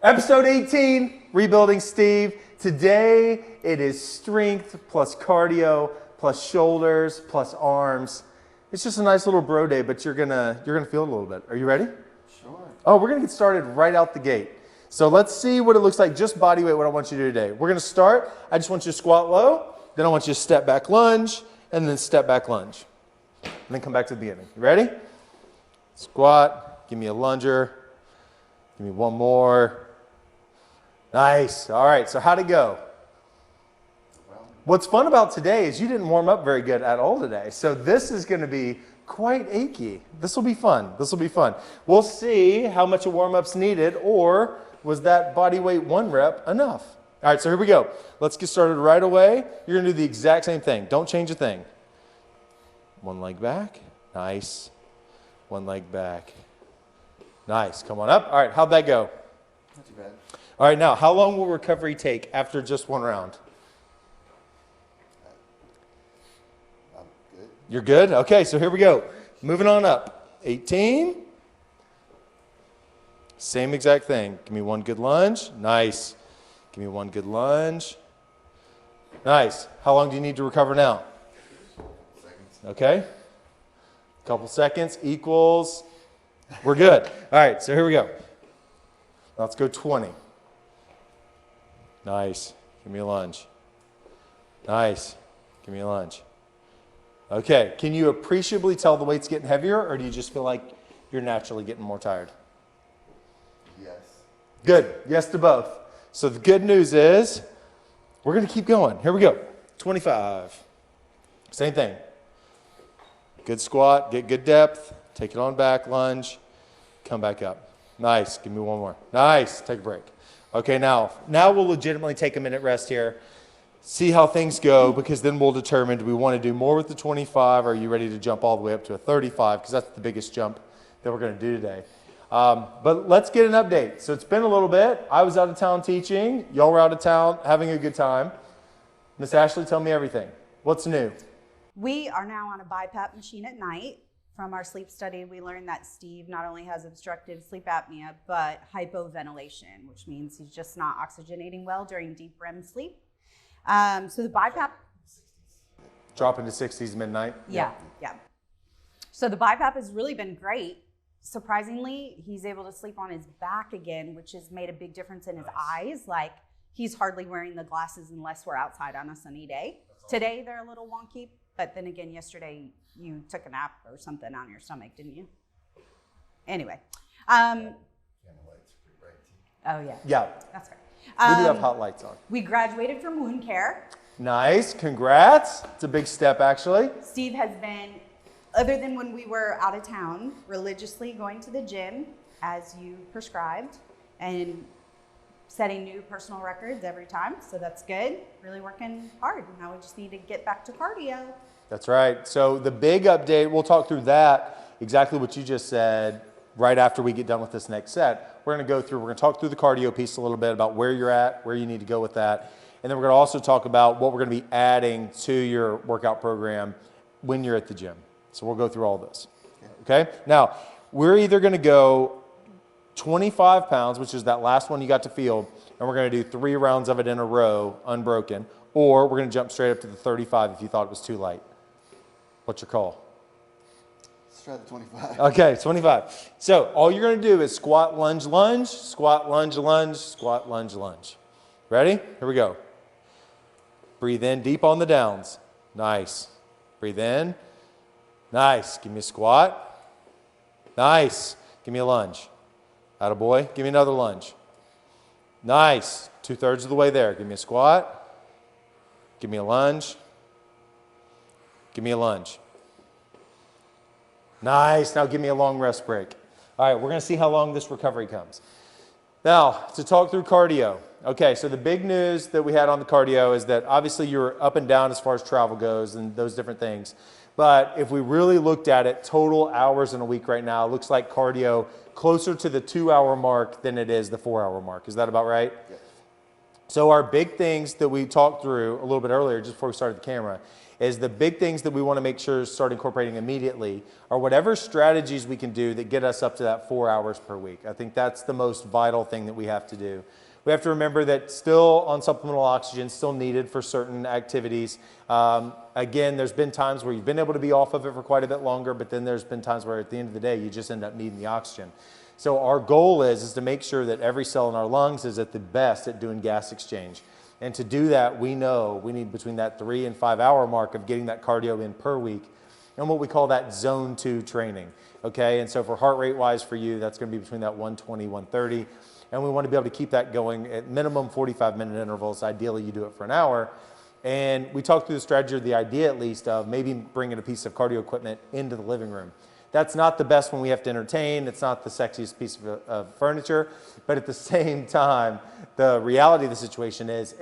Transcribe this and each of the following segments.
Episode 18, Rebuilding Steve. Today it is strength plus cardio plus shoulders plus arms. It's just a nice little bro day, but you're gonna feel it a little bit. Are you ready? Sure. Oh, we're gonna get started right out the gate. So let's see what it looks like, just body weight, what I want you to do today. We're gonna start, I just want you to squat low, then I want you to step back lunge, and then step back lunge. And then come back to the beginning. You ready? Squat, give me a lunger, give me one more. Nice. All right, so how'd it go? What's fun about today is you didn't warm up very good at all today. So this is going to be quite achy. This will be fun. This will be fun. We'll see how much a warm-up's needed, or was that body weight 1 rep enough? All right, so here we go. Let's get started right away. You're going to do the exact same thing. Don't change a thing. One leg back. Nice. One leg back. Nice. Come on up. All right, how'd that go? Not too bad. All right, now, how long will recovery take after just 1 round? I'm good. You're good? Okay, so here we go. Moving on up. 18. Same exact thing. Give me one good lunge. Nice. Give me one good lunge. Nice. How long do you need to recover now? Seconds. Okay. Couple seconds equals. We're good. All right, so here we go. Let's go 20. Nice. Give me a lunge. Nice. Give me a lunge. Okay, can you appreciably tell the weight's getting heavier, or do you just feel like you're naturally getting more tired? Yes. Good. Yes to both. So the good news is we're going to keep going. Here we go. 25. Same thing. Good squat. Get good depth. Take it on back. Lunge. Come back up. Nice. Give me one more. Nice. Take a break. Okay, now we'll legitimately take a minute rest here. See how things go, because then we'll determine, do we want to do more with the 25, or are you ready to jump all the way up to a 35, because that's the biggest jump that we're going to do today. But let's get an update. So it's been a little bit. I was out of town teaching. Y'all were out of town having a good time. Miss Ashley, tell me everything. What's new? We are now on a BiPAP machine at night. From our sleep study, we learned that Steve not only has obstructive sleep apnea, but hypoventilation, which means he's just not oxygenating well during deep REM sleep. So the BiPAP... Drop into 60s midnight? Yeah. So the BiPAP has really been great. Surprisingly, he's able to sleep on his back again, which has made a big difference in his eyes. Like, he's hardly wearing the glasses unless we're outside on a sunny day. Today, they're a little wonky, but then again, yesterday, you took a nap or something on your stomach, didn't you? Anyway. Camera lights are pretty bright too. Oh, yeah. Yeah. That's right. We do have hot lights on. We graduated from wound care. Nice. Congrats. It's a big step, actually. Steve has been, other than when we were out of town, religiously going to the gym as you prescribed and setting new personal records every time. So that's good. Really working hard. Now we just need to get back to cardio. That's right. So the big update, we'll talk through that, exactly what you just said, right after we get done with this next set. We're going to talk through the cardio piece a little bit about where you're at, where you need to go with that. And then we're going to also talk about what we're going to be adding to your workout program when you're at the gym. So we'll go through all this. Okay? Now, we're either going to go 25 pounds, which is that last one you got to field, and we're going to do 3 rounds of it in a row, unbroken, or we're going to jump straight up to the 35 if you thought it was too light. What's your call? Let's try the 25. Okay, 25. So all you're going to do is squat, lunge, lunge, squat, lunge, lunge, squat, lunge, lunge. Ready? Here we go. Breathe in deep on the downs. Nice. Breathe in. Nice. Give me a squat. Nice. Give me a lunge. Attaboy. Give me another lunge. Nice. 2/3 of the way there. Give me a squat. Give me a lunge. Give me a lunge. Nice. Now give me a long rest break. All right, we're going to see how long this recovery comes. Now, to talk through cardio. Okay, so the big news that we had on the cardio is that obviously you're up and down as far as travel goes and those different things. But if we really looked at it, total hours in a week right now, it looks like cardio closer to the 2-hour mark than it is the 4-hour mark. Is that about right? Yes. So our big things that we talked through a little bit earlier, just before we started the camera, is the big things that we want to make sure start incorporating immediately are whatever strategies we can do that get us up to that 4 hours per week. I think that's the most vital thing that we have to do. We have to remember that still on supplemental oxygen, still needed for certain activities. Again, there's been times where you've been able to be off of it for quite a bit longer, but then there's been times where at the end of the day, you just end up needing the oxygen. So our goal is to make sure that every cell in our lungs is at the best at doing gas exchange. And to do that, we know we need between that 3 and 5 hour mark of getting that cardio in per week and what we call that zone 2 training. Okay, and so for heart rate wise for you, that's going to be between that 120, 130. And we want to be able to keep that going at minimum 45-minute intervals. Ideally, you do it for an hour. And we talked through the strategy, or the idea at least, of maybe bringing a piece of cardio equipment into the living room. That's not the best when we have to entertain. It's not the sexiest piece of furniture. But at the same time, the reality of the situation is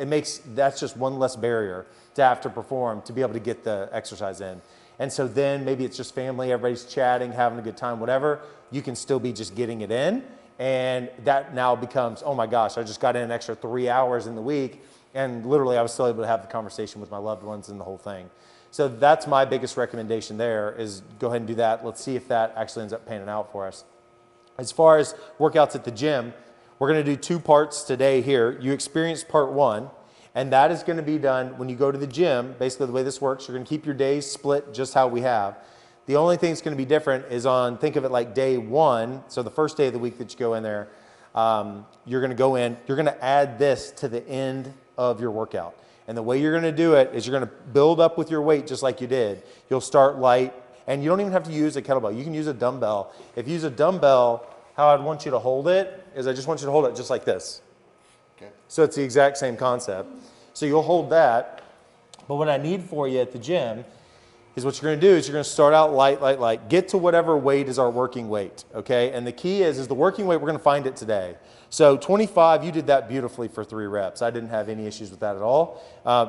that's just one less barrier to have to perform to be able to get the exercise in. And so then maybe it's just family, everybody's chatting, having a good time, whatever. You can still be just getting it in. And that now becomes, oh my gosh, I just got in an extra 3 hours in the week. And literally I was still able to have the conversation with my loved ones and the whole thing. So that's my biggest recommendation there, is go ahead and do that. Let's see if that actually ends up panning out for us. As far as workouts at the gym, we're going to do 2 parts today here. You experienced part 1, and that is going to be done when you go to the gym. Basically, the way this works, you're going to keep your days split just how we have. The only thing that's going to be different is on, think of it like day 1, so the first day of the week that you go in there, you're going to go in, you're going to add this to the end of your workout. And the way you're going to do it is you're going to build up with your weight just like you did. You'll start light, and you don't even have to use a kettlebell. You can use a dumbbell. If you use a dumbbell, how I'd want you to hold it is I just want you to hold it just like this. Okay. So it's the exact same concept. So you'll hold that, but what I need for you at the gym is what you're going to do is you're going to start out light, light, light. Get to whatever weight is our working weight, okay? And the key is the working weight, we're going to find it today. So 25, you did that beautifully for 3 reps. I didn't have any issues with that at all.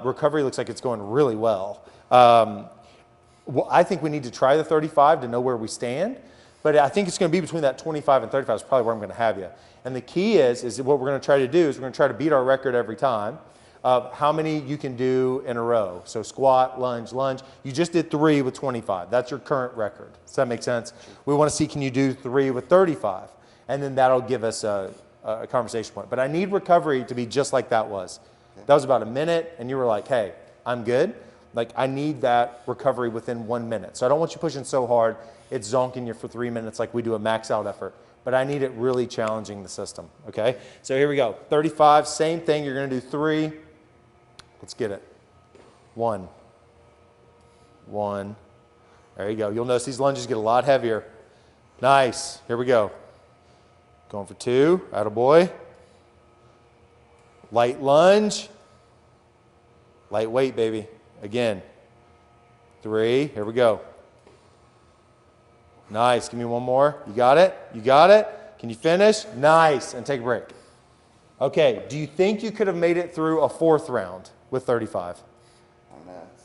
Recovery looks like it's going really well. I think we need to try the 35 to know where we stand, but I think it's going to be between that 25 and 35 is probably where I'm going to have you. And the key is what we're going to try to do is we're going to try to beat our record every time of how many you can do in a row. So squat, lunge, lunge. You just did 3 with 25. That's your current record. Does that make sense? We want to see, can you do 3 with 35? And then that'll give us a conversation point. But I need recovery to be just like that was. That was about a minute, and you were like, hey, I'm good. Like, I need that recovery within 1 minute. So I don't want you pushing so hard, it's zonking you for 3 minutes like we do a max out effort. But I need it really challenging the system, okay? So here we go. 35, same thing. You're going to do 3. Let's get it. 1. 1. There you go. You'll notice these lunges get a lot heavier. Nice. Here we go. Going for 2. Attaboy. Light lunge. Light weight, baby. Again. 3. Here we go. Nice. Give me one more. You got it? You got it? Can you finish? Nice. And take a break. Okay. Do you think you could have made it through a 4th round with 35? I don't know. It's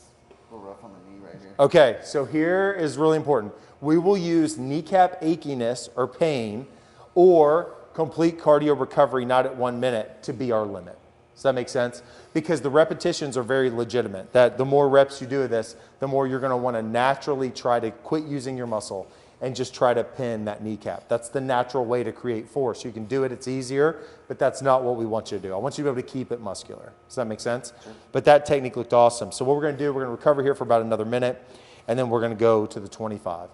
a little rough on the knee right here. Okay. So here is really important. We will use kneecap achiness or pain or complete cardio recovery not at 1 minute to be our limit. Does that make sense? Because the repetitions are very legitimate. That the more reps you do of this, the more you're going to want to naturally try to quit using your muscle and just try to pin that kneecap. That's the natural way to create force. You can do it, it's easier, but that's not what we want you to do. I want you to be able to keep it muscular. Does that make sense? Sure. But that technique looked awesome. So what we're going to do, we're going to recover here for about another minute, and then we're going to go to the 25.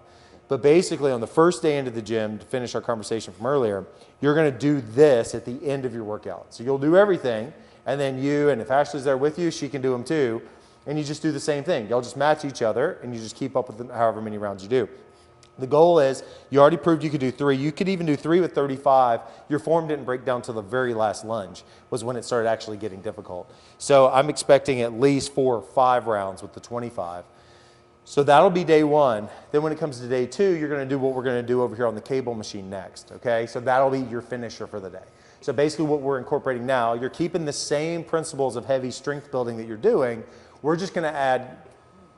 But basically, on the first day into the gym, to finish our conversation from earlier, you're going to do this at the end of your workout. So you'll do everything, and then you, and if Ashley's there with you, she can do them too, and you just do the same thing. Y'all just match each other, and you just keep up with however many rounds you do. The goal is, you already proved you could do 3. You could even do 3 with 35. Your form didn't break down to the very last lunge, was when it started actually getting difficult. So I'm expecting at least 4 or 5 rounds with the 25. So that'll be day 1. Then when it comes to day 2, you're going to do what we're going to do over here on the cable machine next, okay? So that'll be your finisher for the day. So basically what we're incorporating now, you're keeping the same principles of heavy strength building that you're doing. We're just going to add,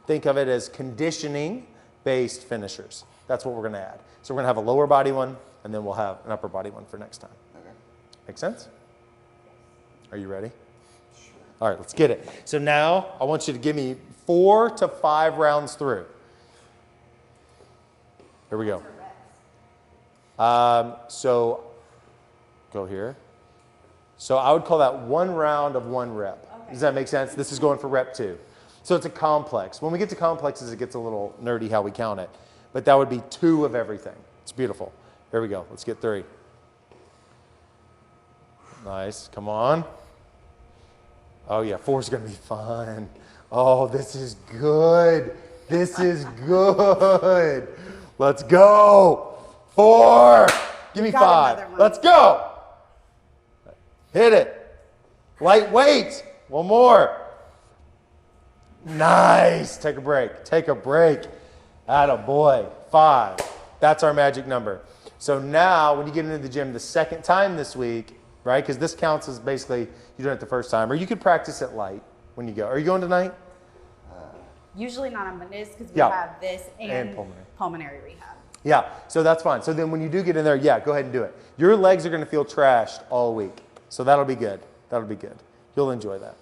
think of it as conditioning-based finishers. That's what we're going to add. So we're going to have a lower body one, and then we'll have an upper body one for next time. Okay. Make sense? Are you ready? All right, let's get it. So now I want you to give me 4 to 5 rounds through. Here we go. So go here. So I would call that 1 round of 1 rep. Okay. Does that make sense? This is going for rep 2. So it's a complex. When we get to complexes, it gets a little nerdy how we count it. But that would be 2 of everything. It's beautiful. Here we go. Let's get 3. Nice. Come on. Oh, yeah. 4 is going to be fun. Oh, this is good. This is good. Let's go. 4. Give me 5. Let's go. Hit it. Lightweight. 1 more. Nice. Take a break. Take a break. Atta boy. 5. That's our magic number. So now when you get into the gym the second time this week, right? Because this counts as basically you doing it the first time. Or you could practice it light when you go. Are you going tonight? Usually not on Mondays because we have this and pulmonary rehab. Yeah, so that's fine. So then when you do get in there, yeah, go ahead and do it. Your legs are going to feel trashed all week. So that'll be good. That'll be good. You'll enjoy that.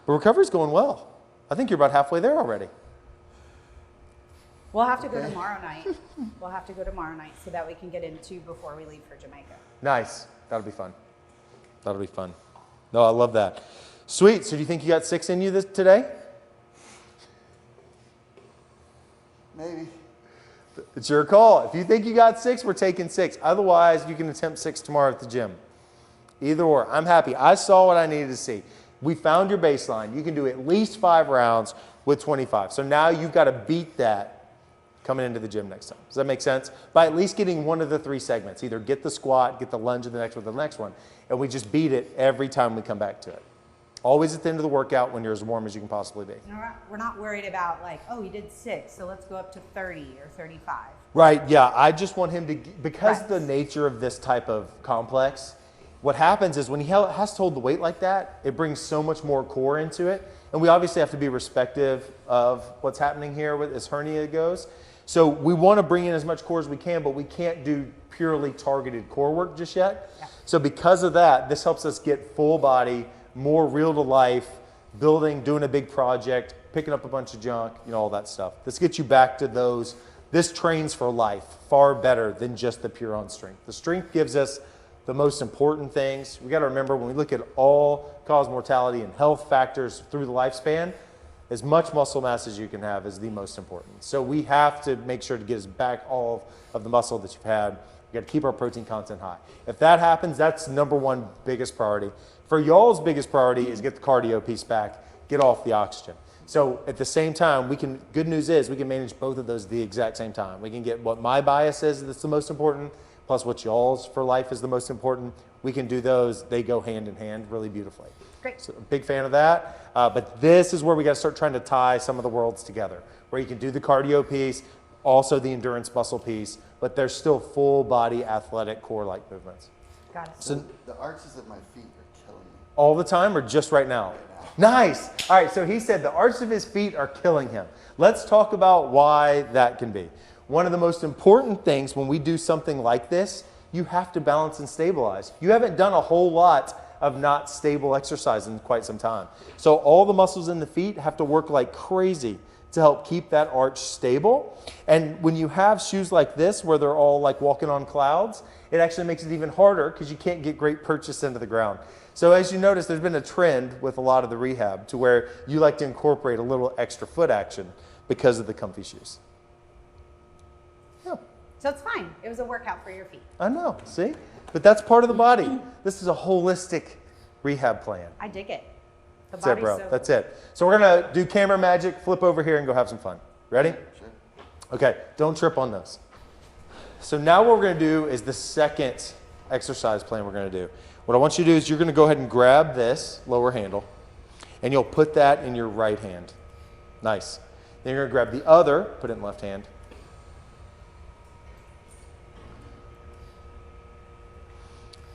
But recovery's going well. I think you're about halfway there already. We'll have to go tomorrow night. We'll have to go tomorrow night so that we can get in 2 before we leave for Jamaica. Nice. That'll be fun. That'll be fun. No, I love that. Sweet. So do you think you got 6 in you today? Maybe. It's your call. If you think you got 6, we're taking 6. Otherwise, you can attempt 6 tomorrow at the gym. Either or. I'm happy. I saw what I needed to see. We found your baseline. You can do at least 5 rounds with 25. So now you've got to beat that coming into the gym next time. Does that make sense? By at least getting 1 of the 3 segments. Either get the squat, get the lunge of the next one, the next one. And we just beat it every time we come back to it. Always at the end of the workout when you're as warm as you can possibly be. We're not worried about like, oh, he did 6, so let's go up to 30 or 35. Right, yeah. I just want him to, because the nature of this type of complex, what happens is when he has to hold the weight like that, it brings so much more core into it. And we obviously have to be respective of what's happening here with as hernia goes. So we want to bring in as much core as we can, but we can't do purely targeted core work just yet. Yeah. So because of that, this helps us get full body, more real to life, building, doing a big project, picking up a bunch of junk, you know, all that stuff. This gets you back to those. This trains for life far better than just the pure on strength. The strength gives us the most important things. We got to remember when we look at all cause mortality and health factors through the lifespan, as much muscle mass as you can have is the most important. So we have to make sure to get us back all of the muscle that you've had. We got to keep our protein content high. If that happens, that's #1 biggest priority. For y'all's biggest priority is get the cardio piece back, get off the oxygen. So at the same time, good news is we can manage both of those at the exact same time. We can get what my bias is that's the most important, plus what y'all's for life is the most important. We can do those. They go hand in hand really beautifully. Great. So a big fan of that. But this is where we got to start trying to tie some of the worlds together, where you can do the cardio piece, also the endurance muscle piece, but there's still full body athletic core-like movements. Got it. So the arches of my feet are killing me. All the time or just right now? Nice. All right, so he said the arches of his feet are killing him. Let's talk about why that can be. One of the most important things when we do something like this, you have to balance and stabilize. You haven't done a whole lot of not stable exercise in quite some time. So all the muscles in the feet have to work like crazy to help keep that arch stable. And when you have shoes like this, where they're all like walking on clouds, it actually makes it even harder because you can't get great purchase into the ground. So as you notice, there's been a trend with a lot of the rehab to where you like to incorporate a little extra foot action because of the comfy shoes. Yeah. So it's fine. It was a workout for your feet. I know, see? But that's part of the body. This is a holistic rehab plan. I dig it. The That's it, bro. That's it. So we're going to do camera magic, flip over here, and go have some fun. Ready? Sure. Okay, don't trip on those. So now what we're going to do is the second exercise plan we're going to do. What I want you to do is you're going to go ahead and grab this lower handle, and you'll put that in your right hand. Nice. Then you're going to grab the other, put it in left hand.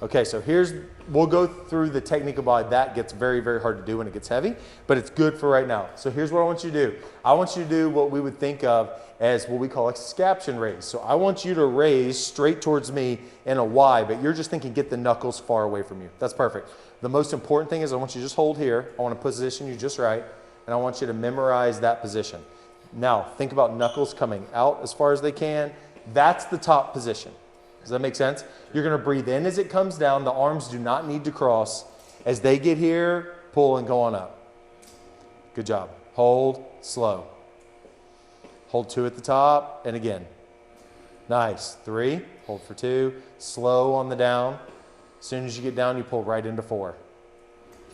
Okay, so we'll go through the technique of why that gets very, very hard to do when it gets heavy, but it's good for right now. So here's what I want you to do. I want you to do what we would think of as what we call a scaption raise. So I want you to raise straight towards me in a Y, but you're just thinking get the knuckles far away from you. That's perfect. The most important thing is I want you to just hold here. I want to position you just right, and I want you to memorize that position. Now, think about knuckles coming out as far as they can. That's the top position. Does that make sense? You're going to breathe in as it comes down. The arms do not need to cross. As they get here, pull and go on up. Good job. Hold, slow. Hold 2 at the top, and again. Nice. 3, hold for 2. Slow on the down. As soon as you get down, you pull right into 4.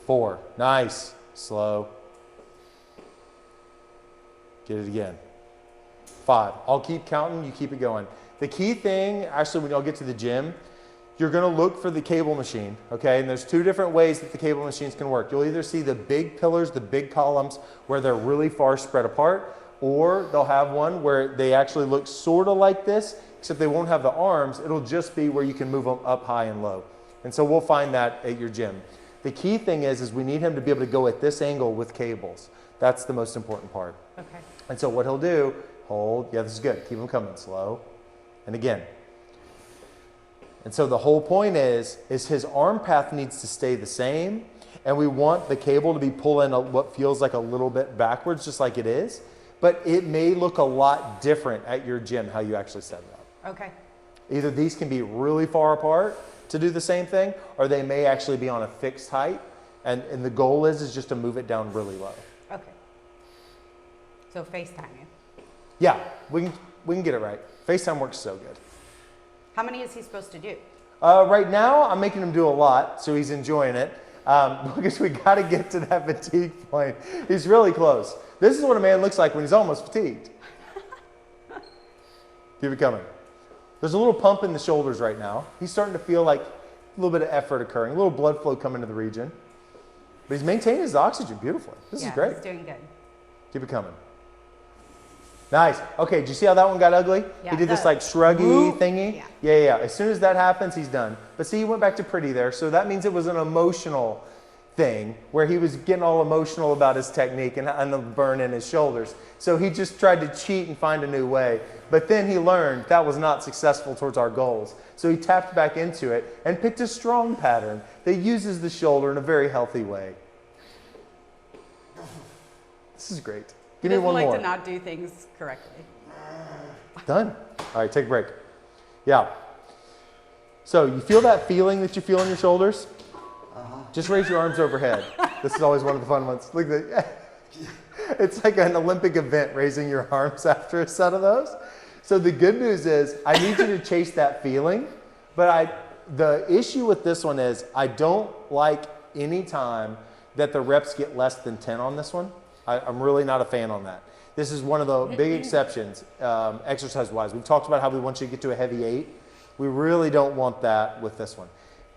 4, nice. Slow. Get it again. 5, I'll keep counting, you keep it going. The key thing, actually, when y'all get to the gym, you're going to look for the cable machine, okay? And there's 2 different ways that the cable machines can work. You'll either see the big pillars, the big columns, where they're really far spread apart, or they'll have one where they actually look sort of like this, except they won't have the arms. It'll just be where you can move them up high and low. And so we'll find that at your gym. The key thing is we need him to be able to go at this angle with cables. That's the most important part. Okay. And so what he'll do, hold, yeah, this is good. Keep him coming, slow. And again. And so the whole point is his arm path needs to stay the same, and we want the cable to be pulling what feels like a little bit backwards, just like it is, but it may look a lot different at your gym how you actually set it up. Okay. Either these can be really far apart to do the same thing, or they may actually be on a fixed height, and the goal is just to move it down really low. Okay. So FaceTime you. Yeah, we can get it right. FaceTime works so good. How many is he supposed to do? Right now, I'm making him do a lot, so he's enjoying it. Because we got to get to that fatigue point. He's really close. This is what a man looks like when he's almost fatigued. Keep it coming. There's a little pump in the shoulders right now. He's starting to feel like a little bit of effort occurring, a little blood flow coming to the region. But he's maintaining his oxygen beautifully. This is great. He's doing good. Keep it coming. Nice. Okay, did you see how that one got ugly? Yeah, He did this like shruggy thingy. Yeah. Yeah. As soon as that happens, he's done. But see, he went back to pretty there. So that means it was an emotional thing where he was getting all emotional about his technique and the burn in his shoulders. So he just tried to cheat and find a new way. But then he learned that was not successful towards our goals. So he tapped back into it and picked a strong pattern that uses the shoulder in a very healthy way. This is great. He Give me doesn't one like more. to not do things correctly. Done. All right, take a break. Yeah. So you feel that feeling that you feel in your shoulders? Just raise your arms overhead. This is always one of the fun ones. Look at that. It's like an Olympic event, raising your arms after a set of those. So the good news is I need you to chase that feeling, but the issue with this one is I don't like any time that the reps get less than 10 on this one. I'm really not a fan on that. This is one of the big exceptions, exercise-wise. We've talked about how we want you to get to a heavy 8. We really don't want that with this one.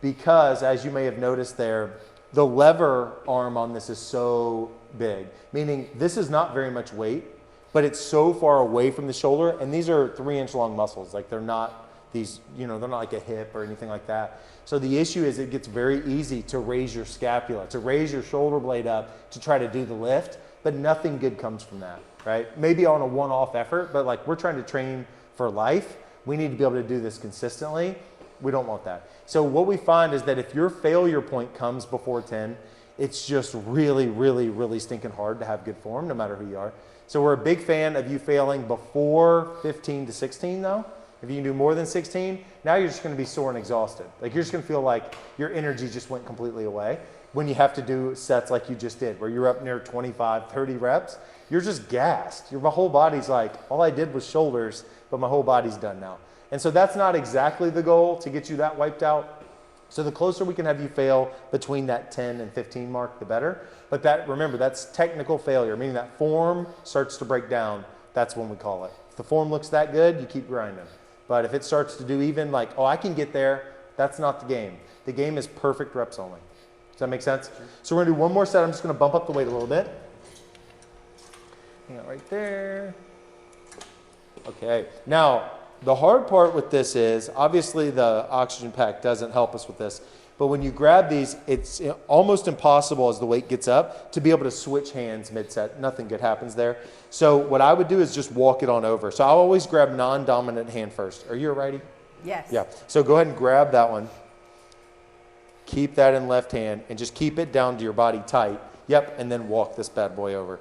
Because, as you may have noticed there, the lever arm on this is so big. Meaning, this is not very much weight, but it's so far away from the shoulder. And these are 3-inch long muscles. Like, they're not these, they're not like a hip or anything like that. So the issue is it gets very easy to raise your scapula, to raise your shoulder blade up, to try to do the lift. But nothing good comes from that, right? Maybe on a one-off effort, but like we're trying to train for life. We need to be able to do this consistently. We don't want that. So what we find is that if your failure point comes before 10, it's just really, really, really stinking hard to have good form, no matter who you are. So we're a big fan of you failing before 15 to 16 though. If you can do more than 16, now you're just gonna be sore and exhausted. Like you're just gonna feel like your energy just went completely away. When you have to do sets like you just did, where you're up near 25, 30 reps, you're just gassed. My whole body's like, all I did was shoulders, but my whole body's done now. And so that's not exactly the goal to get you that wiped out. So the closer we can have you fail between that 10 and 15 mark, the better. But remember, that's technical failure, meaning that form starts to break down. That's when we call it. If the form looks that good, you keep grinding. But if it starts to do even like, oh, I can get there, that's not the game. The game is perfect reps only. Does that make sense? Sure. So we're gonna do one more set. I'm just gonna bump up the weight a little bit. Hang out right there. Okay. Now, The hard part with this is, obviously the oxygen pack doesn't help us with this, but when you grab these, it's almost impossible as the weight gets up to be able to switch hands mid-set. Nothing good happens there. So what I would do is just walk it on over. So I'll always grab non-dominant hand first. Are you a righty? Yes. Yeah. So go ahead and grab that one. Keep that in left hand and just keep it down to your body tight. Yep. And then walk this bad boy over.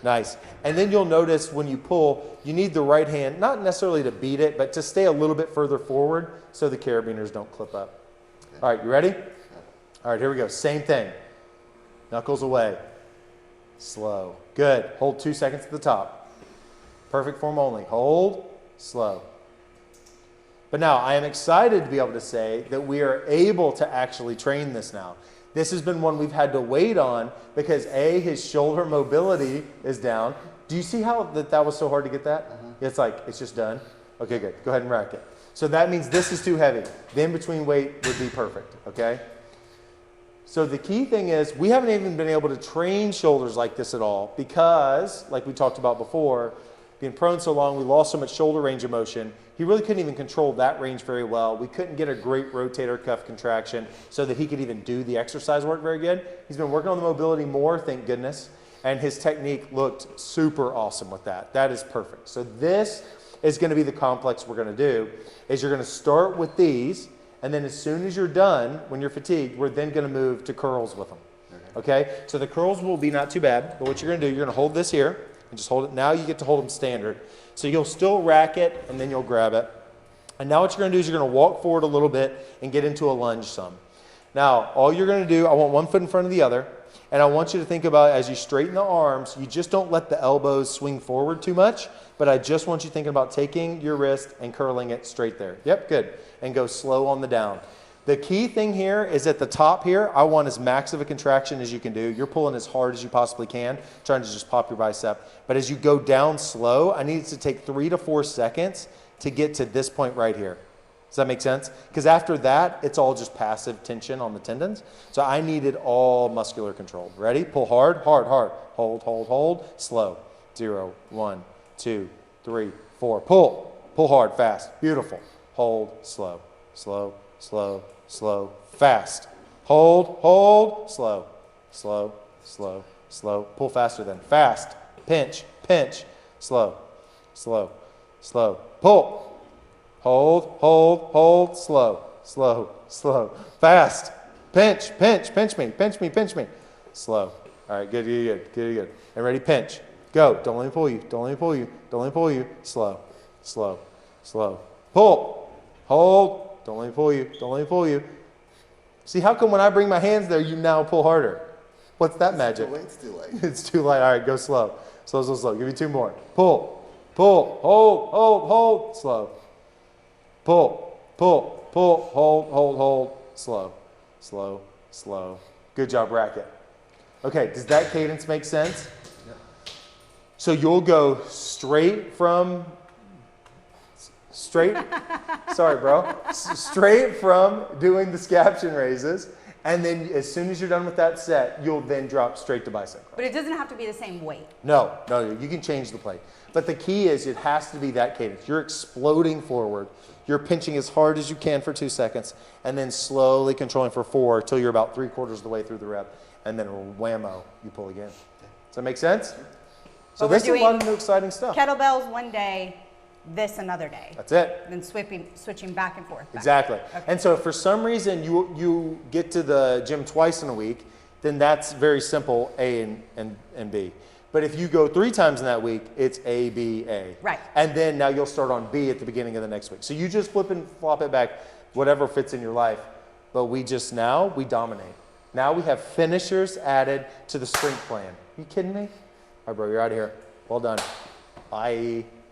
Nice. And then you'll notice when you pull, you need the right hand, not necessarily to beat it, but to stay a little bit further forward so the carabiners don't clip up. All right, you ready? All right, here we go. Same thing. Knuckles away. Slow. Good. Hold 2 seconds at the top. Perfect form only. Hold. Slow. But now I am excited to be able to say that we are able to actually train this now. This has been one we've had to wait on because A, his shoulder mobility is down. Do you see how that was so hard to get that? It's like, it's just done. Okay, good. Go ahead and rack it. So that means this is too heavy. The in-between weight would be perfect, okay? So the key thing is we haven't even been able to train shoulders like this at all because, like we talked about before, being prone so long, we lost so much shoulder range of motion. He really couldn't even control that range very well. We couldn't get a great rotator cuff contraction so that he could even do the exercise work very good. He's been working on the mobility more, thank goodness, and his technique looked super awesome with that. That is perfect. So this is going to be the complex we're going to do, is you're going to start with these, and then as soon as you're done, when you're fatigued, we're then going to move to curls with them. Okay? So the curls will be not too bad, but what you're going to do, you're going to hold this here, and just hold it. Now you get to hold them standard. So you'll still rack it, and then you'll grab it. And now what you're going to do is you're going to walk forward a little bit and get into a lunge some. Now, all you're going to do, I want one foot in front of the other, and I want you to think about as you straighten the arms, you just don't let the elbows swing forward too much, but I just want you thinking about taking your wrist and curling it straight there. Yep, good. And go slow on the down. The key thing here is at the top here, I want as max of a contraction as you can do. You're pulling as hard as you possibly can, trying to just pop your bicep. But as you go down slow, I need it to take 3 to 4 seconds to get to this point right here. Does that make sense? Because after that, it's all just passive tension on the tendons. So I needed all muscular control. Ready? Pull hard, hard, hard. Hold, hold, hold. Slow. 0, 1, 2, 3, 4. Pull. Pull hard, fast. Beautiful. Hold, slow, slow, slow, slow, fast. Hold, hold, slow, slow, slow, slow. Pull faster then. Fast. Pinch, pinch. Slow, slow, slow. Pull. Hold, hold, hold, slow, slow, slow, fast, pinch, pinch, pinch me, pinch me, pinch me, slow. All right, good, good, good, good, good. And ready, pinch, go. Don't let me pull you, don't let me pull you, don't let me pull you. Slow, slow, slow. Pull, hold, don't let me pull you, don't let me pull you. See, how come when I bring my hands there, you now pull harder? What's that magic? The weight's too light. It's too light. All right, go slow, slow, slow, slow. Give me 2 more. Pull, pull, hold, hold, hold, slow. Pull, pull, pull, hold, hold, hold, slow, slow, slow. Good job, racket. Okay, does that cadence make sense? Yeah. So you'll go straight from, straight from doing the scaption raises, and then as soon as you're done with that set, you'll then drop straight to bicep curl. But it doesn't have to be the same weight. No, no, you can change the plate. But the key is it has to be that cadence. You're exploding forward. You're pinching as hard as you can for 2 seconds, and then slowly controlling for 4 until you're about 3/4 of the way through the rep, and then whammo, you pull again. Does that make sense? So But this is a lot of new exciting stuff. Kettlebells one day, this another day. That's it. Then switching back and forth. Exactly. Okay. And so if for some reason you get to the gym twice in a week, then that's very simple, A and B. But if you go 3 times in that week, it's A, B, A. Right. And then now you'll start on B at the beginning of the next week. So you just flip and flop it back, whatever fits in your life. But we dominate. Now we have finishers added to the strength plan. You kidding me? All right, bro, you're out of here. Well done. Bye.